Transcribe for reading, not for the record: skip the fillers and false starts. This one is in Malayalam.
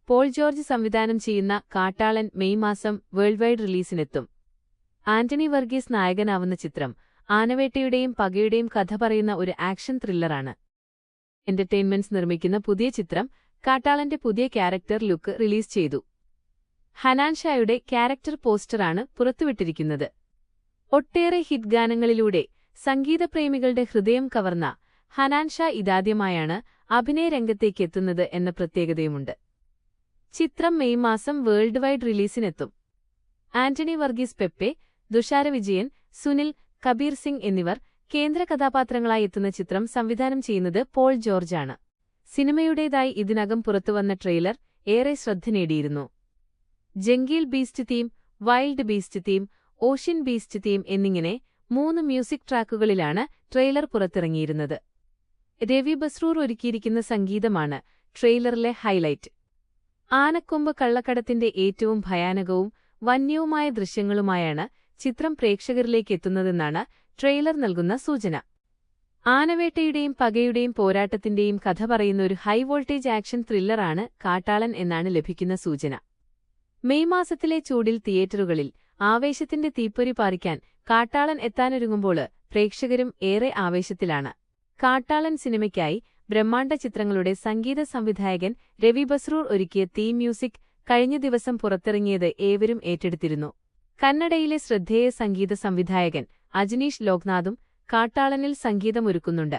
പോൾ ജോർജ് സംവിധാനം ചെയ്യുന്ന കാട്ടാളൻ മെയ് മാസം വേൾഡ് വൈഡ് റിലീസിനെത്തും. ആന്റണി വർഗീസ് നായകനാവുന്ന ചിത്രം ആനവേട്ടയുടെയും പകയുടെയും കഥ പറയുന്ന ഒരു ആക്ഷൻ ത്രില്ലറാണ്. എന്റർടൈൻമെന്റ്സ് നിർമ്മിക്കുന്ന പുതിയ ചിത്രം കാട്ടാളന്റെ പുതിയ ക്യാരക്ടർ ലുക്ക് റിലീസ് ചെയ്തു. ഹനാൻ ഷായുടെ ക്യാരക്ടർ പോസ്റ്ററാണ് പുറത്തുവിട്ടിരിക്കുന്നത്. ഒട്ടേറെ ഹിറ്റ് ഗാനങ്ങളിലൂടെ സംഗീതപ്രേമികളുടെ ഹൃദയം കവർന്ന ഹനാൻ ഷാ ഇതാദ്യമായാണ് അഭിനയ രംഗത്തേക്കെത്തുന്നത് എന്ന പ്രത്യേകതയുമുണ്ട്. ചിത്രം മെയ് മാസം വേൾഡ് വൈഡ് റിലീസിനെത്തും. ആന്റണി വർഗീസ്, പെപ്പെ, തുഷാര വിജയൻ, സുനിൽ, കബീർ സിംഗ് എന്നിവർ കേന്ദ്ര കഥാപാത്രങ്ങളായി എത്തുന്ന ചിത്രം സംവിധാനം ചെയ്യുന്നത് പോൾ ജോർജാണ്. സിനിമയുടേതായി ഇതിനകം പുറത്തുവന്ന ട്രെയിലർ ഏറെ ശ്രദ്ധ നേടിയിരുന്നു. Jungle beast theme, wild beast theme, ocean beast theme എന്നിങ്ങനെ 3 മ്യൂസിക് ട്രാക്കുകളിലാണ് ട്രെയിലർ പുറത്തിറങ്ങിയിരുന്നത്. രവി ബസ്രൂർ ഒരുക്കിയിരിക്കുന്ന സംഗീതമാണ് ട്രെയിലറിലെ ഹൈലൈറ്റ്. ആനക്കൊമ്പ് കള്ളക്കടത്തിന്റെ ഏറ്റവും ഭയാനകവും വന്യവുമായ ദൃശ്യങ്ങളുമായാണ് ചിത്രം പ്രേക്ഷകരിലേക്ക് എത്തുന്നതെന്നാണ് ട്രെയിലർ നൽകുന്ന സൂചന. ആനവേട്ടയുടെയും പകയുടെയും പോരാട്ടത്തിന്റെയും കഥ പറയുന്ന ഒരു ഹൈ വോൾട്ടേജ് ആക്ഷൻ ത്രില്ലറാണ് കാട്ടാളൻ എന്നാണ് ലഭിക്കുന്ന സൂചന. മെയ് മാസത്തിലെ ചൂടിൽ തിയേറ്ററുകളിൽ ആവേശത്തിന്റെ തീപ്പൊരി പാറിക്കാൻ കാട്ടാളൻ എത്താനൊരുങ്ങുമ്പോൾ പ്രേക്ഷകരും ഏറെ ആവേശത്തിലാണ്. കാട്ടാളൻ സിനിമയ്ക്കായി ബ്രഹ്മാണ്ഡ ചിത്രങ്ങളുടെ സംഗീത സംവിധായകൻ രവി ബസ്രൂർ ഒരുക്കിയ തീം മ്യൂസിക് കഴിഞ്ഞ ദിവസം പുറത്തിറങ്ങിയത് ഏവരും ഏറ്റെടുത്തിരുന്നു. കന്നഡയിലെ ശ്രദ്ധേയ സംഗീത സംവിധായകൻ അജനീഷ് ലോക്നാഥും കാട്ടാളനിൽ സംഗീതമൊരുക്കുന്നുണ്ട്.